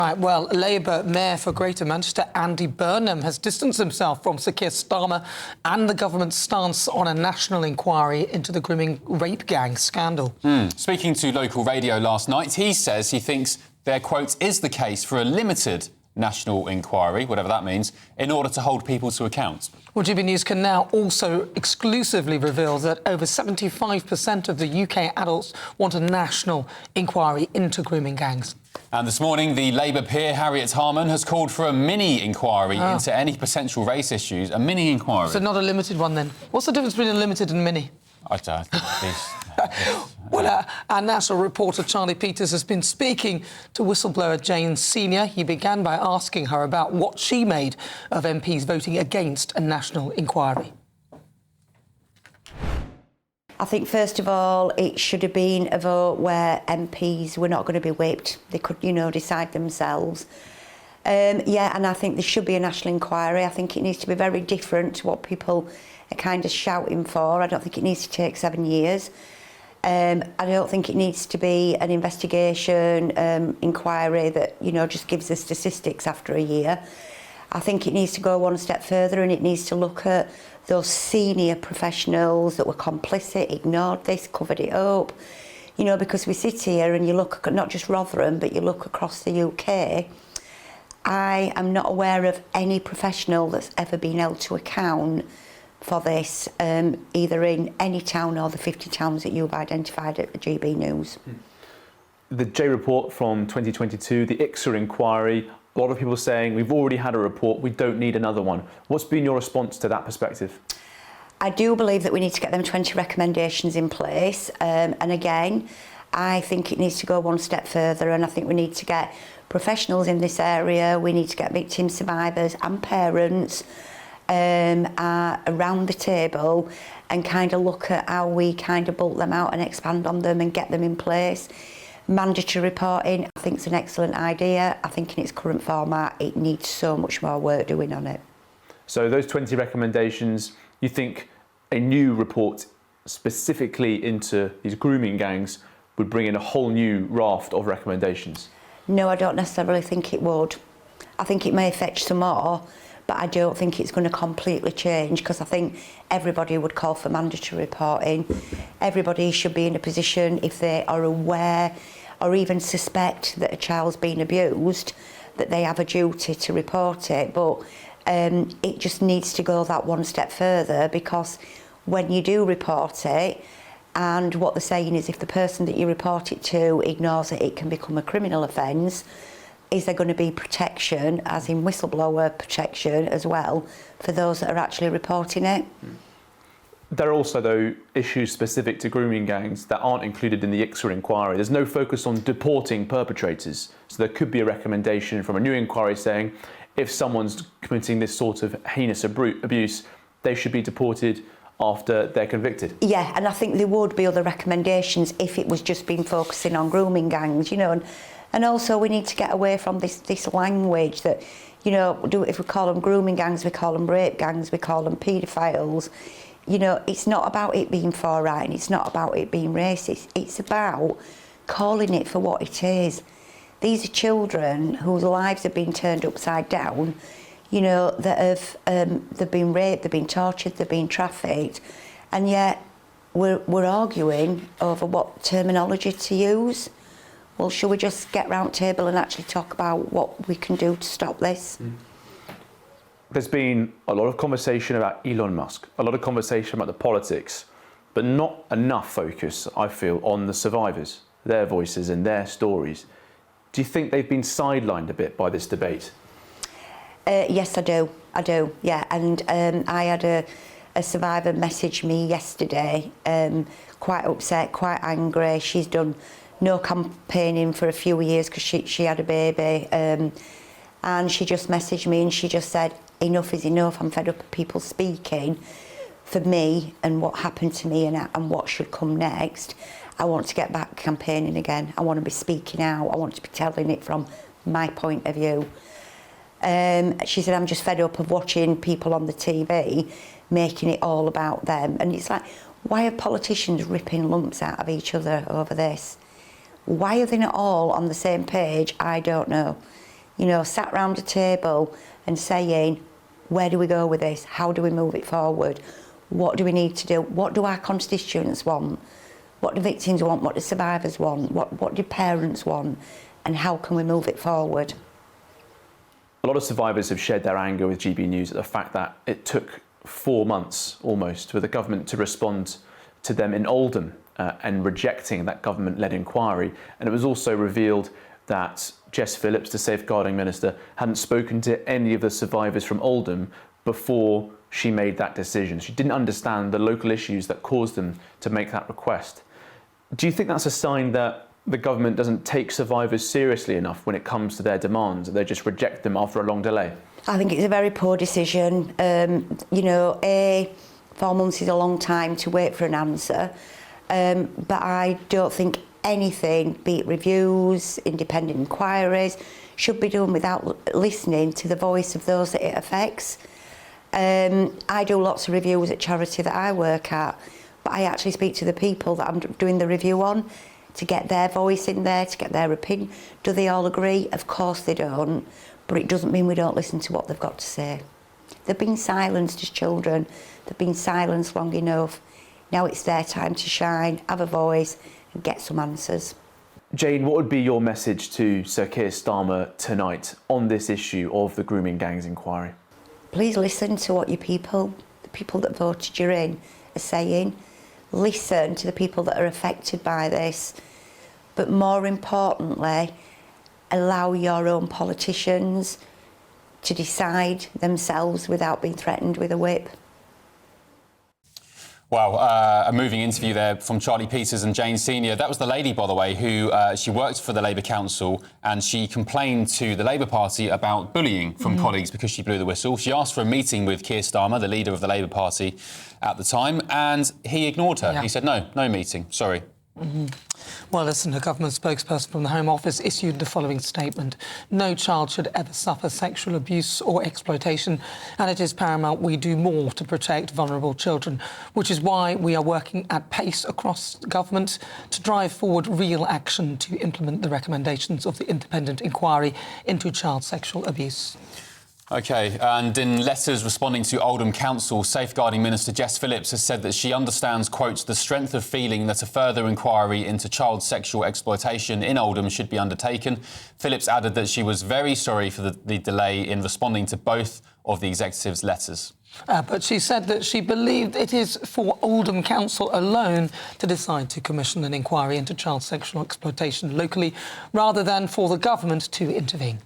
Right, well, Labour Mayor for Greater Manchester, Andy Burnham, has distanced himself from Sir Keir Starmer and the government's stance on a national inquiry into the grooming rape gang scandal. Speaking to local radio last night, he says he thinks there, quote, is the case for a limited national inquiry, whatever that means, in order to hold people to account. Well, GB News can now also exclusively reveal that over 75% of the UK adults want a national inquiry into grooming gangs. And this morning, the Labour peer, Harriet Harman, has called for a mini-inquiry into any potential race issues. A mini-inquiry. So not a limited one, then? What's the difference between a limited and mini? I don't know. Well, our national reporter, Charlie Peters, has been speaking to whistleblower Jane Senior. He began by asking her about what she made of MPs voting against a national inquiry. I think, first of all, it should have been a vote where MPs were not going to be whipped. They could, decide themselves. And I think there should be a national inquiry. I think it needs to be very different to what people are kind of shouting for. I don't think it needs to take 7 years. I don't think it needs to be an investigation, inquiry that, just gives us statistics after a year. I think it needs to go one step further, and it needs to look at those senior professionals that were complicit, ignored this, covered it up. Because we sit here and you look at not just Rotherham, but you look across the UK, I am not aware of any professional that's ever been held to account for this, either in any town or the 50 towns that you've identified at the GB News. The J report from 2022, the ICSA inquiry, a lot of people saying we've already had a report, we don't need another one. What's been your response to that perspective? I do believe that we need to get them 20 recommendations in place, and again, I think it needs to go one step further, and I think we need to get professionals in this area, we need to get victim survivors and parents around the table and kind of look at how we kind of bulk them out and expand on them and get them in place. Mandatory reporting, I think, is an excellent idea. I think in its current format, it needs so much more work doing on it. So those 20 recommendations, you think a new report specifically into these grooming gangs would bring in a whole new raft of recommendations? No, I don't necessarily think it would. I think it may fetch some more, but I don't think it's going to completely change, because I think everybody would call for mandatory reporting. Everybody should be in a position, if they are aware or even suspect that a child's been abused, that they have a duty to report it. But it just needs to go that one step further, because when you do report it, and what they're saying is if the person that you report it to ignores it, it can become a criminal offence. Is there going to be protection, as in whistleblower protection as well, for those that are actually reporting it? There are also, though, issues specific to grooming gangs that aren't included in the ICSA inquiry. There's no focus on deporting perpetrators. So there could be a recommendation from a new inquiry saying if someone's committing this sort of heinous abuse, they should be deported after they're convicted. Yeah, and I think there would be other recommendations if it was just been focusing on grooming gangs, and also we need to get away from this language that, if we call them grooming gangs, we call them rape gangs, we call them paedophiles. It's not about it being far right, and it's not about it being racist. It's about calling it for what it is. These are children whose lives have been turned upside down, that have they've been raped, they've been tortured, they've been trafficked, and yet we're arguing over what terminology to use. Well, shall we just get round the table and actually talk about what we can do to stop this? There's been a lot of conversation about Elon Musk, a lot of conversation about the politics, but not enough focus, I feel, on the survivors, their voices and their stories. Do you think they've been sidelined a bit by this debate? Yes, I do, yeah. And I had a survivor message me yesterday, quite upset, quite angry. She's done no campaigning for a few years because she had a baby, and she just messaged me and she just said, enough is enough, I'm fed up of people speaking for me and what happened to me and what should come next. I want to get back campaigning again. I want to be speaking out. I want to be telling it from my point of view. She said, I'm just fed up of watching people on the TV making it all about them. And it's like, why are politicians ripping lumps out of each other over this? Why are they not all on the same page? I don't know. you know, sat round a table and saying, where do we go with this? How do we move it forward? What do we need to do? What do our constituents want? What do victims want? What do survivors want? What do parents want? And how can we move it forward? A lot of survivors have shared their anger with GB News at the fact that it took 4 months almost for the government to respond to them in Oldham and rejecting that government-led inquiry. And it was also revealed that Jess Phillips, the Safeguarding Minister, hadn't spoken to any of the survivors from Oldham before she made that decision. She didn't understand the local issues that caused them to make that request. Do you think that's a sign that the government doesn't take survivors seriously enough when it comes to their demands, that they just reject them after a long delay? I think it's a very poor decision. You know, 4 months is a long time to wait for an answer, but I don't think anything, be it reviews, independent inquiries, should be done without listening to the voice of those that it affects. I do lots of reviews at charity that I work at, but I actually speak to the people that I'm doing the review on to get their voice in there, to get their opinion. Do they all agree? Of course they don't, but it doesn't mean we don't listen to what they've got to say. They've been silenced as children, they've been silenced long enough. Now it's their time to shine, have a voice and get some answers. Jane, what would be your message to Sir Keir Starmer tonight on this issue of the grooming gangs inquiry? Please listen to what your people, the people that voted you in, are saying. Listen to the people that are affected by this. But more importantly, allow your own politicians to decide themselves without being threatened with a whip. Wow, a moving interview there from Charlie Peters and Jane Senior. That was the lady, by the way, who she worked for the Labour Council and she complained to the Labour Party about bullying from colleagues because she blew the whistle. She asked for a meeting with Keir Starmer, the leader of the Labour Party at the time, and he ignored her. Yeah. He said, no meeting, sorry. Well, listen, a government spokesperson from the Home Office issued the following statement. No child should ever suffer sexual abuse or exploitation, and it is paramount we do more to protect vulnerable children, which is why we are working at pace across government to drive forward real action to implement the recommendations of the independent inquiry into child sexual abuse. OK, and in letters responding to Oldham Council, Safeguarding Minister Jess Phillips has said that she understands, quote, the strength of feeling that a further inquiry into child sexual exploitation in Oldham should be undertaken. Phillips added that she was very sorry for the delay in responding to both of the executive's letters. But she said that she believed it is for Oldham Council alone to decide to commission an inquiry into child sexual exploitation locally, rather than for the government to intervene.